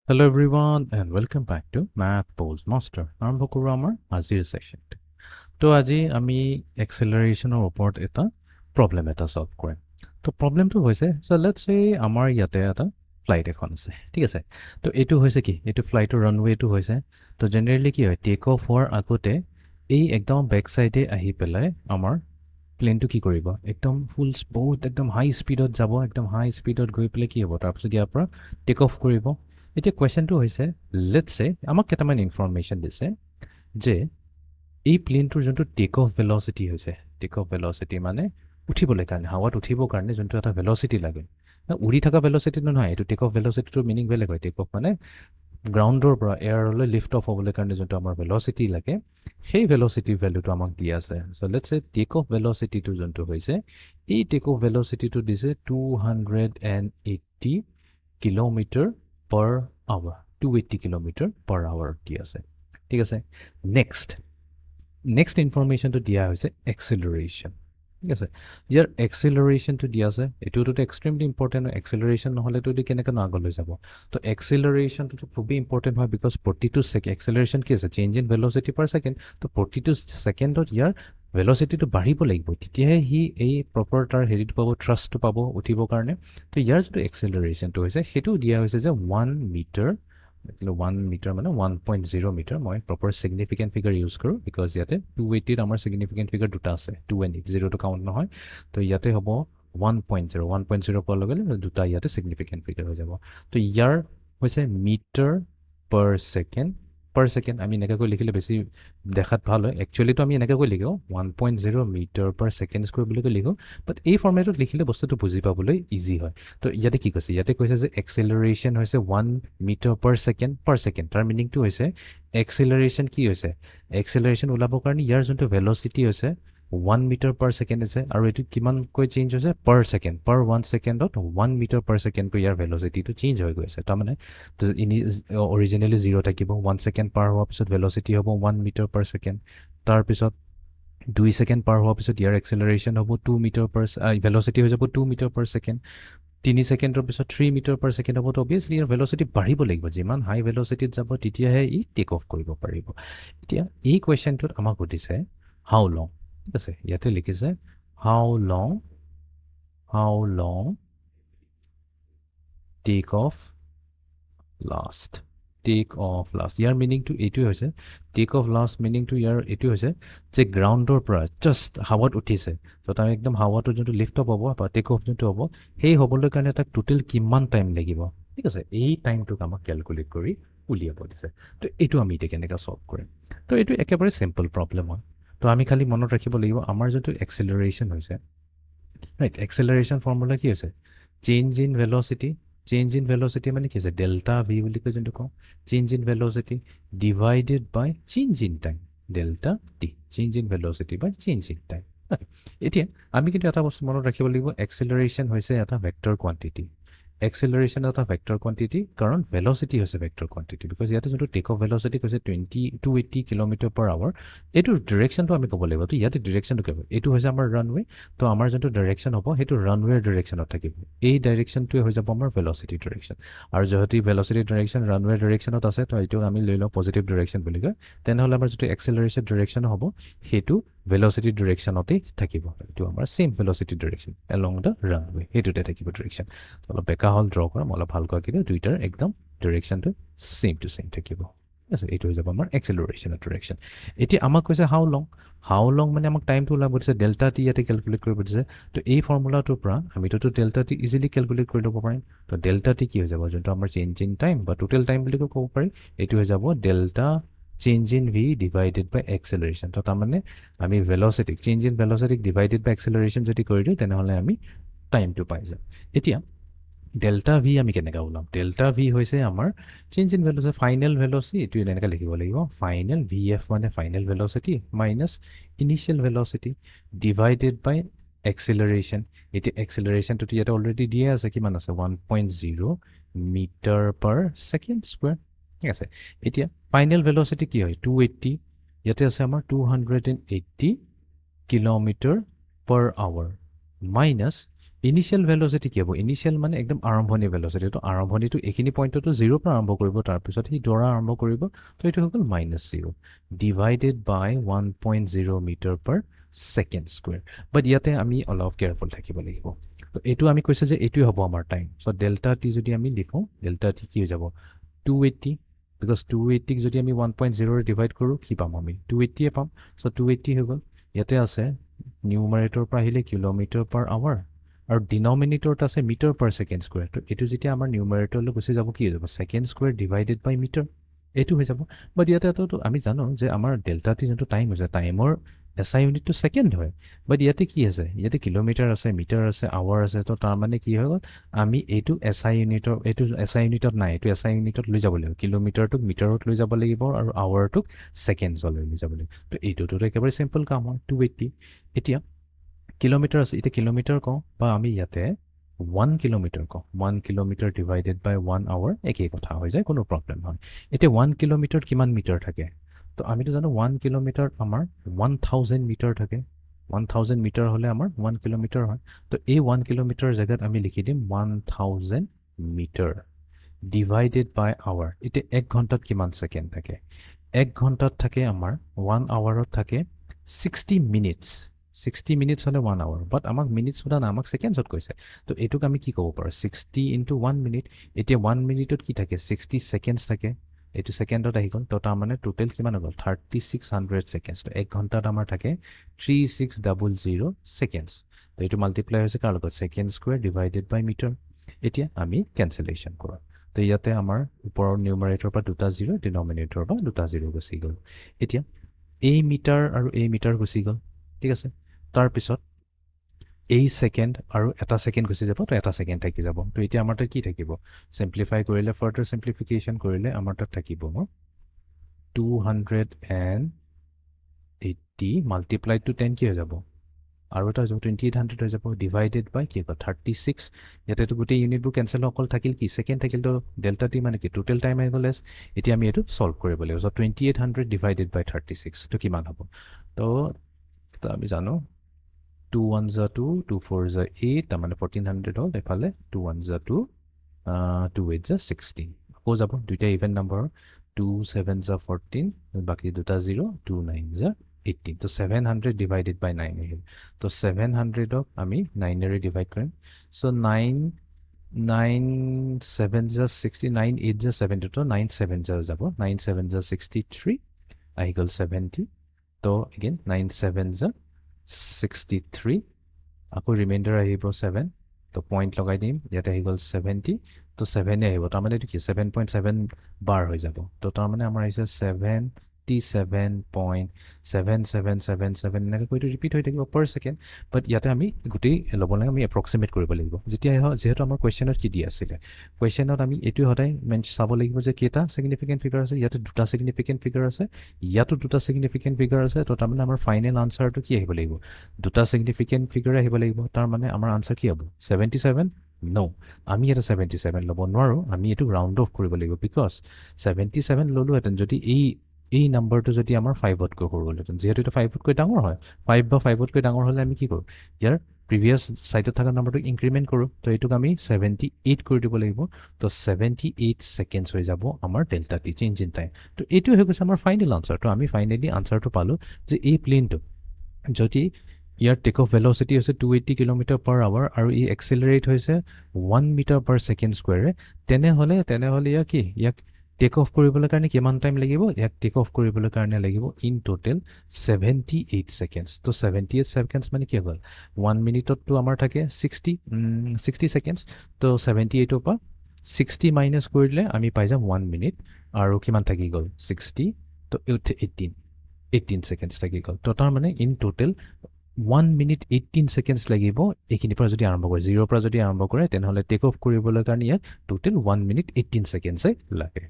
Hello everyone and welcome back to Math Pose Master. আৰম্ভ কৰোঁ আমাৰ আজিৰ সেশনটো। তো আজি আমি এক্সেলাৰেশ্যনৰ ওপৰত এটা প্ৰবলেম এটা সলভ কৰিম। তো প্ৰবলেমটো হৈছে সো লেটস সে আমাৰ ইয়াতে এটা ফ্লাইট এখন আছে। ঠিক আছে। তো এইটো হৈছে কি? এইটো ফ্লাইটৰ ৰানৱেটো হৈছে। তো জেনেৰেলি কি হয় টেক অফ হোৱাৰ আগতে এই একদম বেক সাইডে আহি পেলাই আমাৰ প্লেনটো কি কৰিব একদম ফুল বহুত একদম হাই স্পীডত যাব একদম হাই স্পীডত গৈ পেলাই কি হ'ব তাৰপিছত ইয়াৰ পৰা টেক অফ কৰিব এতিয়া কুৱেশ্যনটো হৈছে লেটছ সে আমাক কেইটামান ইনফৰমেশ্যন দিছে যে এই প্লেনটোৰ যোনটো টেক অফ ভেলচিটি হৈছে টেক অফ ভেলচিটি মানে উঠিবলৈ কাৰণে হাৱাত উঠিবৰ কাৰণে যোনটো এটা ভেলচিটি লাগে উৰি থকা ভেলচিটিটো নহয় এইটো টেক অফ ভেলচিটিটোৰ মিনিং বেলেগ হয় টেক অফ মানে গ্ৰাউণ্ডৰ পৰা এয়াৰলৈ লিফ্ট অফ হ'বলৈ কাৰণে যোনটো আমাৰ ভেলচিটি লাগে সেই ভেলচিটিৰ ভেলুটো আমাক দি আছে so' let's say take off ভেলচিটিটো যোনটো হৈছে এই টেক অফ ভেলচিটিটো দিছে 280 kilometre per hour 280 kilometre per hour দি আছে ঠিক আছে নেক্সট ইনফৰমেশ্যনটো দিয়া হৈছে এক্সেলাৰেশ্যন ঠিক আছে ইয়াৰ এক্সেলাৰেশ্যনটো দিয়া আছে এইটোতো এক্সট্ৰিমলি ইম্পৰ্টেণ্ট এক্সেলাৰেশ্যন নহ'লেতো এইটো কেনেকৈ আগলৈ যাব তো এক্সেলাৰেশ্যনটো খুবেই ইম্পৰ্টেণ্ট হয় বিকজ প্ৰতিটো এক্সেলাৰেশ্যন কি আছে change in velocity per second তো প্ৰতিটো ছেকেণ্ডত ইয়াৰ ভেলচিটিটো বাঢ়িব লাগিব তেতিয়াহে সি এই প্ৰপাৰ তাৰ হেৰিটো পাব থ্ৰাষ্টটো পাব উঠিবৰ কাৰণে তো ইয়াৰ যিটো এক্সেলাৰেশ্যনটো হৈছে সেইটো দিয়া হৈছে যে 1 মিটাৰ 1 মিটাৰ মানে 1.0 মিটাৰ মই প্ৰপাৰ ছিগনিফিকেণ্ট ফিগাৰ ইউজ কৰোঁ বিকজ ইয়াতে 280ত আমাৰ ছিগনিফিকেণ্ট ফিগাৰ দুটা আছে 2 এণ্ড 0টো কাউণ্ট নহয় তো ইয়াতে হ'ব 1.0 পোৱাৰ লগে লগে দুটা ইয়াতে ছিগনিফিকেণ্ট ফিগাৰ হৈ যাব তো ইয়াৰ হৈছে মিটাৰ পাৰ ছেকেণ্ড আমি এনেকৈ লিখিলে বেছি দেখাত ভাল হয় একচুৱেলিটো আমি এনেকৈ লিখোঁ 1.0 মিটাৰ পাৰ ছেকেণ্ড স্কুৱেৰ বুলি লিখোঁ বাট এই ফৰ্মেটত লিখিলে বস্তুটো বুজি পাবলৈ ইজি হয় তো ইয়াতে কি কৈছে ইয়াতে কৈছে যে এক্সেলাৰেশ্যন হৈছে 1 মিটাৰ পাৰ ছেকেণ্ড তাৰ মিনিংটো হৈছে এক্সেলাৰেশ্যন কি হৈছে এক্সেলাৰেশ্যন ওলাবৰ কাৰণে ইয়াৰ যোনটো ভেলচিটি হৈছে 1 মিটাৰ পাৰ ছেকেণ্ড আছে আৰু এইটো কিমানকৈ চেঞ্জ হৈছে পাৰ ছেকেণ্ড পাৰ 1 ছেকেণ্ডত 1 মিটাৰ পাৰ ছেকেণ্ডকৈ ইয়াৰ ভেলচিটিটো চেঞ্জ হৈ গৈ আছে তাৰমানে অৰিজিনেলি 0 থাকিব 1 ছেকেণ্ড পাৰ হোৱাৰ পিছত ভেলচিটি হ'ব 1 মিটাৰ পাৰ ছেকেণ্ড তাৰপিছত 2 ছেকেণ্ড পাৰ হোৱাৰ পিছত ইয়াৰ এক্সেলাৰেশ্যন হ'ব 2 মিটাৰ পাৰ ভেলচিটি হৈ যাব 2 মিটাৰ পাৰ ছেকেণ্ড 3 ছেকেণ্ডৰ পিছত 3 মিটাৰ পাৰ ছেকেণ্ড হ'ব অভিয়াছলি ইয়াৰ ভেলচিটি বাঢ়িব লাগিব যিমান হাই ভেলচিটিত যাব তেতিয়াহে ই টেক অফ কৰিব পাৰিব এতিয়া এই কুৱেশ্যনটোত আমাক সুধিছে হাউ লং ঠিক আছে ইয়াতে লিখিছে হাউ লং টেক অফ লাষ্ট ইয়াৰ মিনিংটো এইটোৱে হৈছে টেক অফ লাষ্ট মিনিংটো ইয়াৰ এইটোৱে হৈছে যে গ্ৰাউণ্ডৰ পৰা জাষ্ট হাৱাত উঠিছে ত' তাৰ একদম হাৱাটো যোনটো লিফ্ট অফ হ'ব বা টেক অফ যোনটো হ'ব সেই হ'বলৈ কাৰণে তাক টোটেল কিমান টাইম লাগিব ঠিক আছে এই টাইমটোক আমাক কেলকুলেট কৰি উলিয়াব দিছে তো এইটো আমি এতিয়া কেনেকৈ ছল্ভ কৰিম তো এইটো একেবাৰে চিম্পল প্ৰব্লেম হয় তো আমি খালি মনত ৰাখিব লাগিব আমাৰ যোনটো এক্সেলাৰেশ্যন হৈছে ৰাইট এক্সেলাৰেশ্যন ফৰ্মুলা কি হৈছে চেঞ্জ ইন ভেলচিটি মানে কি হৈছে ডেল্টা ভি বুলি কয় যোনটো কওঁ change in velocity divided by change in time delta T change in velocity by change in time এতিয়া আমি কিন্তু এটা বস্তু মনত ৰাখিব লাগিব এক্সেলাৰেশ্যন হৈছে এটা ভেক্টৰ কোৱান্টিটি এক্সেলাৰেশ্যন এটা ভেক্টৰ কোৱান্টিটি কাৰণ ভেলচিটি হৈছে ভেক্টৰ কোৱান্টিটি বিকজ ইয়াতে যোনটো টেক অফ ভেলচিটি কৈছে 280 কিলোমিটাৰ পাৰ আৱাৰ এইটোৰ ডিৰেকশ্যনটো আমি ক'ব লাগিব তো ইয়াতে ডিৰেকশ্যনটো কি হ'ব এইটো হৈছে আমাৰ ৰানৱে তো আমাৰ যোনটো ডাইৰেকশ্যন হ'ব সেইটো ৰানৱেৰ ডিৰেকশ্যনত থাকিব এই ডাইৰেকশ্যনটোৱে হৈ যাব আমাৰ ভেলচিটি ডিৰেকশ্যন আৰু যিহেতু ভেলচিটি ডিৰেকশ্যন ৰানৱেৰ ডিৰেকশ্যনত আছে তো এইটো আমি লৈ লওঁ পজিটিভ ডিৰেকশ্যন বুলি কয় তেনেহ'লে আমাৰ যিটো এক্সেলাৰেশ্যন ডিৰেকশ্যন হ'ব সেইটো ভেলচিটি ডিৰেকশ্যনতেই থাকিব এইটো আমাৰ same velocity direction along the runway সেইটোতে থাকিব ডিৰেকশ্যন অলপ বেকা হ'ল ড্ৰ কৰা মই অলপ ভালকৈ কিন্তু দুইটাৰ একদম ডিৰেকশ্যনটো ছেইম টু ছেইম থাকিব ঠিক আছে এইটো হৈ যাব আমাৰ এক্সেলাৰেশ্যনৰ ডিৰেকশ্যন এতিয়া আমাক কৈছে হাউ লং মানে আমাক টাইমটো ওলাব দিছে ডেল্টা টি ইয়াতে কেলকুলেট কৰিব দিছে তো এই ফৰ্মুলাটোৰ পৰা আমিতো ডেল্টা টি ইজিলি কেলকুলেট কৰি ল'ব পাৰিম তো ডেল্টা টি কি হৈ যাব যোনটো আমাৰ চেঞ্জ ইন টাইম বা টোটেল টাইম বুলি ক'ব পাৰি এইটো হৈ যাব delta change in V divided by acceleration তো তাৰমানে আমি ভেলচিটিক চেঞ্জ ইন ভেলচিটিক ডিভাইডেড বাই এক্সেলাৰেশ্যন যদি কৰি দিওঁ তেনেহ'লে আমি টাইমটো পাই যাম এতিয়া ডেল্টা ভি আমি কেনেকৈ ওলাম ডেল্টা ভি হৈছে আমাৰ change in velocity final velocity এইটো এনেকৈ লিখিব লাগিব ফাইনেল ভি এফ মানে final velocity minus initial velocity divided by acceleration এতিয়া এক্সেলাৰেশ্যনটোতো ইয়াতে অলৰেডি দিয়ে আছে কিমান আছে 1.0 মিটাৰ পাৰ ছেকেণ্ড স্কুৱেৰ ঠিক আছে এতিয়া ফাইনেল ভেলচিটি কি হয় 280 ইয়াতে আছে আমাৰ 280 kilometre per hour minus initial velocity কি হ'ব ইনিশিয়াল মানে একদম আৰম্ভণি ভেলোচিটি তো আৰম্ভণিটো এইখিনি পইণ্টতো 0 পৰা আৰম্ভ কৰিব তাৰপিছত সি দৌৰা আৰম্ভ কৰিব তো এইটো হৈ গ'ল -0 ডিভাইডেড বাই 1.0 মিটাৰ পাৰ ছেকেণ্ড স্কুৱেৰ বাট ইয়াতে আমি অলপ কেয়াৰফুল থাকিব লাগিব তো এইটো আমি কৈছোঁ যে এইটোৱে হ'ব আমাৰ টাইম চ' ডেল্টা টি যদি আমি লিখোঁ ডেল্টা টি কি হৈ যাব 280 বিকজ 280ক যদি আমি 1.0ৰে ডিভাইড কৰোঁ কি পাম আমি 280 পাম চ' 280 হৈ গ'ল ইয়াতে আছে নিউমাৰেটৰ পৰা আহিলে কিলোমিটাৰ পাৰ আৱাৰ আৰু ডিনমিনেটৰত আছে মিটাৰ পাৰ ছেকেণ্ড স্কুৱেৰ তো এইটো যেতিয়া আমাৰ নিউমাৰেটৰলৈ গুচি যাব কি হৈ যাব ছেকেণ্ড স্কুৱেৰ ডিভাইডেড বাই মিটাৰ এইটো হৈ যাব বাট ইয়াতে আমি জানো যে আমাৰ ডেল্টা টি যোনটো টাইম হৈছে টাইমৰ SI ইউনিটটো ছেকেণ্ড হয় বাট ইয়াতে কি আছে ইয়াতে কিলোমিটাৰ আছে মিটাৰ আছে আৱাৰ আছে তো তাৰমানে কি হৈ গ'ল আমি এইটো SI ইউনিটত নাই এইটো SI ইউনিটত লৈ যাব লাগিব কিলোমিটাৰটোক মিটাৰত লৈ যাব লাগিব আৰু আৱাৰটোক ছেকেণ্ডছলৈ লৈ যাব লাগিব তো এইটোতো একেবাৰে চিম্পল কাম হয় 280 এতিয়া কিলোমিটাৰ আছে এতিয়া কিলোমিটাৰ কওঁ বা আমি ইয়াতে 1 কিলোমিটাৰ কওঁ 1 কিলোমিটাৰ ডিভাইডেড বাই 1 আৱাৰ একেই কথা হৈ যায় কোনো প্ৰব্লেম নহয় এতিয়া 1 কিলোমিটাৰত কিমান মিটাৰ থাকে তো আমিতো জানো 1 কিলোমিটাৰত আমাৰ 1000 মিটাৰ থাকে 1000 মিটাৰ হ'লে আমাৰ 1 কিলোমিটাৰ হয় তো এই 1 কিলোমিটাৰ জেগাত আমি লিখি দিম 1000 মিটাৰ ডিভাইডেড বাই আৱাৰ এতিয়া 1 ঘণ্টাত কিমান ছেকেণ্ড থাকে 1 ঘণ্টাত থাকে আমাৰ 1 আৱাৰত থাকে 60 মিনিটছ 60 মিনিটছ হ'লে 1 আৱাৰ বাট আমাক মিনিটছ সোধা নাই আমাক ছেকেণ্ডছত কৈছে তো এইটোক আমি কি ক'ব পাৰোঁ 60 ইনটু 1 মিনিট এতিয়া 1 মিনিটত কি থাকে 60 ছেকেণ্ডছ থাকে এইটো ছেকেণ্ডত আহি গ'ল তো তাৰমানে টোটেল কিমান হৈ গ'ল 3600 ছেকেণ্ডছ তো 1 ঘণ্টাত আমাৰ থাকে 3600 ছেকেণ্ডছ তো এইটো মাল্টিপ্লাই হৈছে কাৰ লগত ছেকেণ্ড স্কুৱেৰ ডিভাইডেড বাই মিটাৰ এতিয়া আমি কেঞ্চেলেশ্যন কৰোঁ তো ইয়াতে আমাৰ ওপৰৰ নিউমাৰেটৰৰ পৰা দুটা 0 ডিনমিনেটৰৰ পৰা দুটা 0 গুচি গ'ল এতিয়া এই মিটাৰ আৰু এই মিটাৰ গুচি গ'ল ঠিক আছে তাৰপিছত এই ছেকেণ্ড আৰু এটা ছেকেণ্ড গুচি যাব তো এটা ছেকেণ্ড থাকি যাব তো এতিয়া আমাৰ তাত কি থাকিব চিম্প্লিফাই কৰিলে ফাৰ্ডাৰ চিম্প্লিফিকেশ্যন কৰিলে আমাৰ তাত থাকিব মোৰ 280 মাল্টিপ্লাইড টু 10 কি হৈ যাব আৰু এটা হৈ যাব 2800 হৈ যাব ডিভাইডেড বাই কি হ'ব 36 ইয়াতেতো গোটেই ইউনিটবোৰ কেঞ্চেল অকল থাকিল কি ছেকেণ্ড থাকিল তো ডেল্টা টি মানে কি টোটেল টাইম আহি গ'ল এতিয়া আমি এইটো ছল্ভ কৰিব লাগিব চ' 2800 ডিভাইডেড বাই 36 তো কিমান হ'ব তো আমি জানো 2 1s are 2 2 4s are 8 তাৰমানে 1400 হ'ল এফালে 2 1s are 2 2 8s are 16 আকৌ যাব দুইটা ইভেন নম্বৰ 2 7s are 14 বাকি দুটা 0 2 9s are 18 তো 700 ডিভাইডেড বাই 9 আহিল তো 700ক আমি 9ৰে ডিভাইড কৰিম চ' 9 7s are 60 9 8s are 70 তো 9 7s are যাব 9 7s are 63 আহি গ'ল 70 তো again 9 7s are 63 আকৌ ৰিমাইণ্ডাৰ আহিব 7 তো পইণ্ট লগাই দিম ইয়াতে আহি গ'ল 70 তো 7 আহিব তাৰমানে এইটো কি 7.7 বাৰ হৈ যাব তো তাৰমানে আমাৰ আহিছে 77.7777 এনেকৈ কৈতো ৰিপিট হৈ থাকিব পাৰ ছেকেণ্ড বাট ইয়াতে আমি গোটেই ল'ব লাগে আমি এপ্ৰক্সিমেট কৰিব লাগিব যেতিয়া যিহেতু আমাৰ কুৱেশ্যনত কি দিয়া আছিলে কুৱেশ্যনত আমি এইটোৱে সদায় চাব লাগিব যে কেইটা ছিগনিফিকেণ্ট ফিগাৰ আছে ইয়াতে দুটা ছিগনিফিকেণ্ট ফিগাৰ আছে ইয়াতো দুটা ছিগনিফিকেণ্ট ফিগাৰ আছে তো তাৰমানে আমাৰ ফাইনেল আনচাৰটো কি আহিব লাগিব দুটা ছিগনিফিকেণ্ট ফিগাৰ আহিব লাগিব তাৰমানে আমাৰ আনচাৰ কি হ'ব 77 নো আমি এটা 77 ল'ব নোৱাৰোঁ আমি এইটো ৰাউণ্ড অফ কৰিব লাগিব বিকজ 77 ল'লোহেঁতেন যদি এই নাম্বাৰটো যদি আমাৰ 5তকৈ সৰু হ'লহেঁতেন যিহেতু এইটো 5তকৈ ডাঙৰ হয় 5 বা 5তকৈ ডাঙৰ হ'লে আমি কি কৰোঁ ইয়াৰ প্ৰিভিয়াছ ছাইডত থকা নাম্বাৰটোক ইনক্ৰিমেণ্ট কৰোঁ তো এইটোক আমি 78 কৰি দিব লাগিব তো 78 ছেকেণ্ডছ হৈ যাব আমাৰ delta T change in time তো এইটোৱে হৈ গৈছে আমাৰ ফাইনেল আনচাৰ তো আমি ফাইনেলি আনচাৰটো পালোঁ যে এই প্লেনটো যদি ইয়াৰ টেক অফ ভেলচিটি হৈছে 280 কিলোমিটাৰ পাৰ আৱাৰ আৰু ই এক্সেলাৰেট হৈছে 1 মিটাৰ পাৰ ছেকেণ্ড স্কুৱেৰে তেনেহ'লে ইয়াক টেক অফ কৰিবলৈ কাৰণে কিমান টাইম লাগিব ইয়াক টেক অফ কৰিবলৈ কাৰণে লাগিব ইন টোটেল 78 ছেকেণ্ডছ তো 78 ছেকেণ্ডছ মানে কি হ'ল 1 মিনিটততো আমাৰ থাকে 60 ছেকেণ্ডছ তো 78ৰ পৰা 60 মাইনাছ কৰিলে আমি পাই যাম 1 মিনিট আৰু কিমান থাকি গ'ল 60 তো 18 ছেকেণ্ডছ থাকি গ'ল তো তাৰমানে ইন টোটেল 1 মিনিট 18 ছেকেণ্ডছ লাগিব এইখিনিৰ পৰা যদি আৰম্ভ কৰে 0ৰ পৰা যদি আৰম্ভ কৰে তেনেহ'লে টেক অফ কৰিবলৈ কাৰণে ইয়াক টোটেল 1 মিনিট 18 ছেকেণ্ডছে লাগে